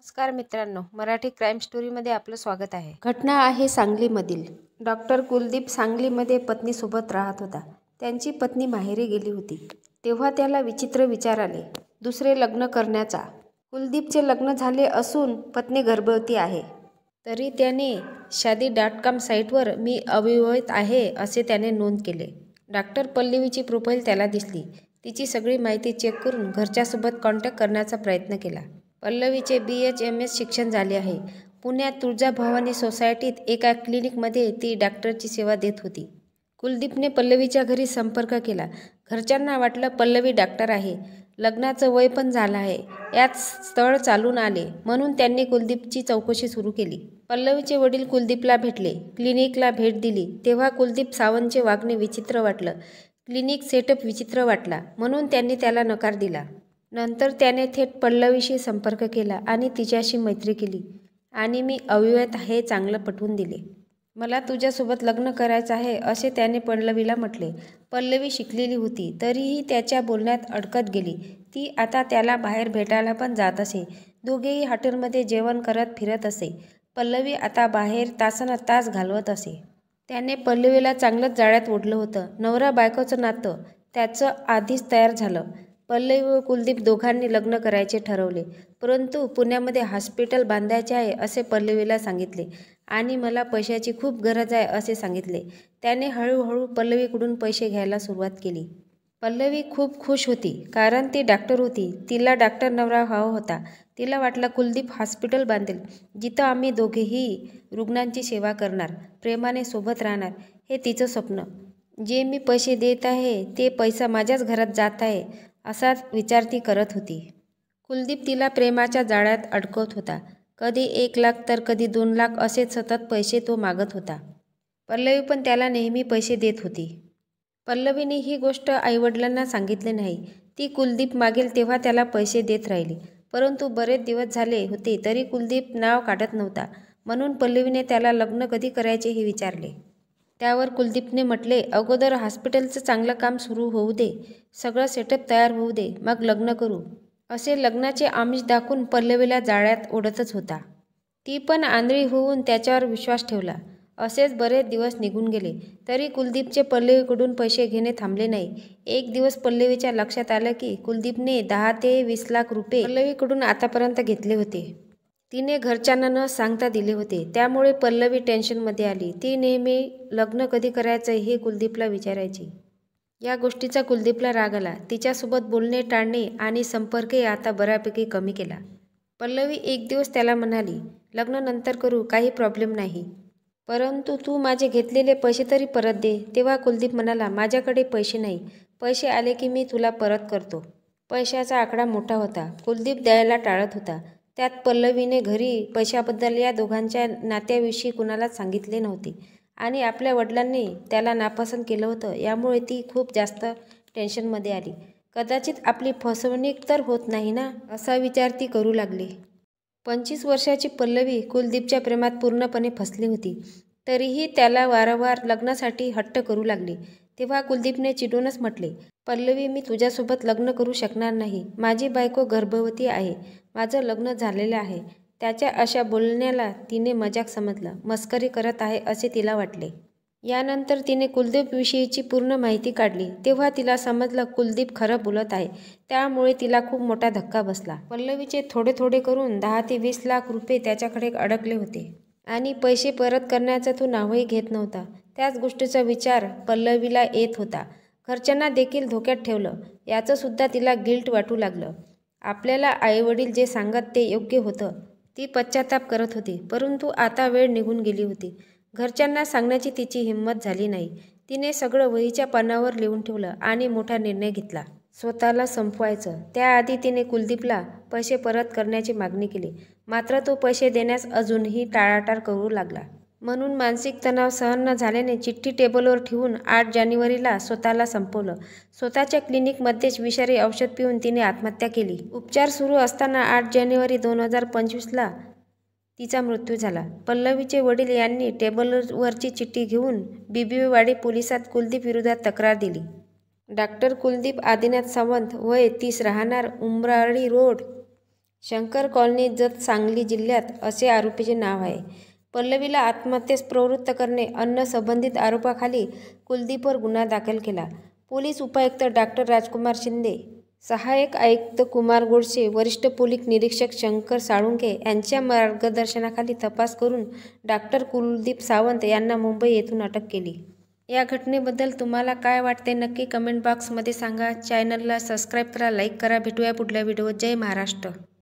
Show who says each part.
Speaker 1: नमस्कार मित्रांनो, मराठी क्राईम स्टोरीमध्ये आपलं स्वागत आहे। घटना आहे सांगलीमधील। डॉक्टर कुलदीप सांगलीमध्ये पत्नीसोबत राहत होता। त्यांची पत्नी माहेरी गेली होती, तेव्हा त्याला विचित्र विचार आले दुसरे लग्न करण्याचा। कुलदीपचे लग्न झाले असून पत्नी गर्भवती आहे, तरी त्याने शादी.com साईटवर मी अविवाहित आहे असे त्याने नोंद केले। डॉक्टर पल्लवीची प्रोफाईल त्याला दिसली। तिची सगळी माहिती चेक करून घरच्यासोबत कॉन्टॅक्ट करण्याचा प्रयत्न केला। पल्लवीचे BHMS शिक्षण झाले आहे। पुण्यात तुळजाभवानी सोसायटीत एका क्लिनिकमध्ये ती डॉक्टरची सेवा देत होती। कुलदीपने पल्लवीच्या घरी संपर्क केला। घरच्यांना वाटलं पल्लवी डॉक्टर आहे, लग्नाचं वय पण झालं आहे, यात स्थळ चालून आले, म्हणून त्यांनी कुलदीपची चौकशी सुरू केली। पल्लवीचे वडील कुलदीपला भेटले, क्लिनिकला भेट दिली, तेव्हा कुलदीप सावंतचे वागणे विचित्र वाटलं, क्लिनिक सेटअप विचित्र वाटला, म्हणून त्यांनी त्याला नकार दिला। नंतर त्याने थेट पल्लवीशी संपर्क केला आणि तिच्याशी मैत्री केली आणि मी अविवाहित हे चांगलं पटवून दिले। मला तुझ्यासोबत लग्न करायचं आहे असे त्याने पल्लवीला म्हटले। पल्लवी शिकलेली होती, तरीही त्याच्या बोलण्यात अडकत गेली। ती आता त्याला बाहेर भेटायला पण जात असे। दोघेही हॉटेलमध्ये जेवण करत फिरत असे। पल्लवी आता बाहेर तासनतास घालवत असे। त्याने पल्लवीला चांगलंच जाळ्यात ओढलं होतं। नवरा बायकोचं नातं त्याचं आधीच तयार झालं। पल्लवी व कुलदीप दोघांनी लग्न करायचे ठरवले, परंतु पुण्यामध्ये हॉस्पिटल बांधायचे आहे असे पल्लवीला सांगितले आणि मला पैशाची खूप गरज आहे असे सांगितले। त्याने हळूहळू पल्लवीकडून पैसे घ्यायला सुरुवात केली। पल्लवी खूप खुश होती, कारण ती डॉक्टर होती, तिला डॉक्टर नवरा हवा होता। तिला वाटलं कुलदीप हॉस्पिटल बांधेल, जिथं आम्ही दोघेही रुग्णांची सेवा करणार, प्रेमाने सोबत राहणार, हे तिचं स्वप्न। जे मी पैसे देत आहे ते पैसा माझ्याच घरात जात आहे असा विचार ती करत होती। कुलदीप तिला प्रेमाच्या जाळ्यात अडकवत होता। कधी 1 लाख तर कधी 2 लाख असे सतत पैसे तो मागत होता। पल्लवी पण त्याला नेहमी पैसे देत होती। पल्लवीने ही गोष्ट आईवडिलांना सांगितले नाही। ती कुलदीप मागेल तेव्हा त्याला पैसे देत राहिली, परंतु बरेच दिवस झाले होते तरी कुलदीप नाव काढत नव्हता, म्हणून पल्लवीने त्याला लग्न कधी करायचे हे विचारले। त्यावर कुलदीपने म्हटले, अगोदर हॉस्पिटलचं चांगलं काम सुरू होऊ दे, सगळं सेटअप तयार होऊ दे, मग लग्न करू, असे लग्नाचे आमिष दाखवून पल्लवीला जाळ्यात ओढतच होता। ती पण आंधळी होऊन त्याच्यावर विश्वास ठेवला। असेच बरेच दिवस निघून गेले, तरी कुलदीपचे पल्लवीकडून पैसे घेणे थांबले नाही। एक दिवस पल्लवीच्या लक्षात आलं की कुलदीपने 10 ते 20 लाख रुपये पल्लवीकडून आतापर्यंत घेतले होते। तिने घरच्यांना न सांगता दिले होते, त्यामुळे पल्लवी टेन्शनमध्ये आली। ती नेहमी लग्न कधी करायचं हे कुलदीपला विचारायची। या गोष्टीचा कुलदीपला राग आला। तिच्यासोबत बोलणे टाळणे आणि संपर्कही आता बऱ्यापैकी कमी केला। पल्लवी एक दिवस त्याला म्हणाली, लग्न नंतर करू, काही प्रॉब्लेम नाही, परंतु तू माझे घेतलेले पैसे तरी परत दे। तेव्हा कुलदीप म्हणाला, माझ्याकडे पैसे नाही, पैसे आले की मी तुला परत करतो। पैशाचा आकडा मोठा होता, कुलदीप द्यायला टाळत होता। त्यात पल्लवीने घरी पैशाबद्दल या दोघांच्या नात्याविषयी कुणालाच सांगितले नव्हते आणि आपल्या वडिलांनी त्याला नापसंत केलं होतं, यामुळे ती खूप जास्त टेन्शनमध्ये आली। कदाचित आपली फसवणूक तर होत नाही ना, असा विचार ती करू लागली। 25 वर्षाची पल्लवी कुलदीपच्या प्रेमात पूर्णपणे फसली होती, तरीही त्याला वारंवार लग्नासाठी हट्ट करू लागली। तेव्हा कुलदीपने चिडूनच म्हटले, पल्लवी, मी तुझ्यासोबत लग्न करू शकणार नाही, माझी बायको गर्भवती आहे, माझं लग्न झालेलं आहे। त्याच्या अशा बोलण्याला तिने मजाक समजलं, मस्करी करत आहे असे तिला वाटले। यानंतर तिने कुलदीपविषयीची पूर्ण माहिती काढली, तेव्हा तिला समजलं कुलदीप खरं बोलत आहे। त्यामुळे तिला खूप मोठा धक्का बसला। पल्लवीचे थोडे थोडे करून 10 ते 20 लाख रुपये त्याच्याकडे अडकले होते आणि पैसे परत करण्याचं तो नावही घेत नव्हता। त्याच गोष्टीचा विचार पल्लवीला येत होता। घरच्यांना देखील धोक्यात ठेवलं, याचं सुद्धा तिला गिल्ट वाटू लागलं। आपल्याला आईवडील जे सांगत ते योग्य होतं, ती पश्चाताप करत होती, परंतु आता वेळ निघून गेली होती। घरच्यांना सांगण्याची तिची हिंमत झाली नाही। तिने सगळं वहीच्या पानावर लिहून ठेवलं आणि मोठा निर्णय घेतला, स्वतःला संपवायचं। त्याआधी तिने कुलदीपला पैसे परत करण्याची मागणी केली, मात्र तो पैसे देण्यास अजूनही टाळाटाळ करू लागला। म्हणून मानसिक तणाव सहन न झाल्याने चिठ्ठी टेबलवर ठेवून 8 जानेवारीला स्वतःला संपवलं। स्वतःच्या क्लिनिकमध्येच विषारी औषध पिऊन तिने आत्महत्या केली। उपचार सुरू असताना 8 जानेवारी 2025ला तिचा मृत्यू झाला। पल्लवीचे वडील यांनी टेबलवरची चिठ्ठी घेऊन बिबवेवाडी पोलिसात कुलदीप विरोधात तक्रार दिली। डॉक्टर कुलदीप आदिनाथ सावंत, वय 30, राहणार उमराळी रोड, शंकर कॉलनी, जत, सांगली जिल्ह्यात असे आरोपीचे नाव आहे. पल्लवीला आत्महत्येस प्रवृत्त करणे अन्न संबंधित आरोपाखाली कुलदीपवर गुन्हा दाखल केला. पोलीस उपायुक्त डॉक्टर राजकुमार शिंदे, सहाय्यक आयुक्त कुमार गोडसे, वरिष्ठ पोलीस निरीक्षक शंकर साळुंखे यांच्या मार्गदर्शनाखाली तपास करून डॉक्टर कुलदीप सावंत यांना मुंबई येथून अटक केली. या घटनेबद्दल तुम्हाला काय वाटते नक्की कमेंट बॉक्समध्ये सांगा. चॅनलला सबस्क्राईब करा, लाईक करा. भेटूया पुढल्या व्हिडिओत. जय महाराष्ट्र.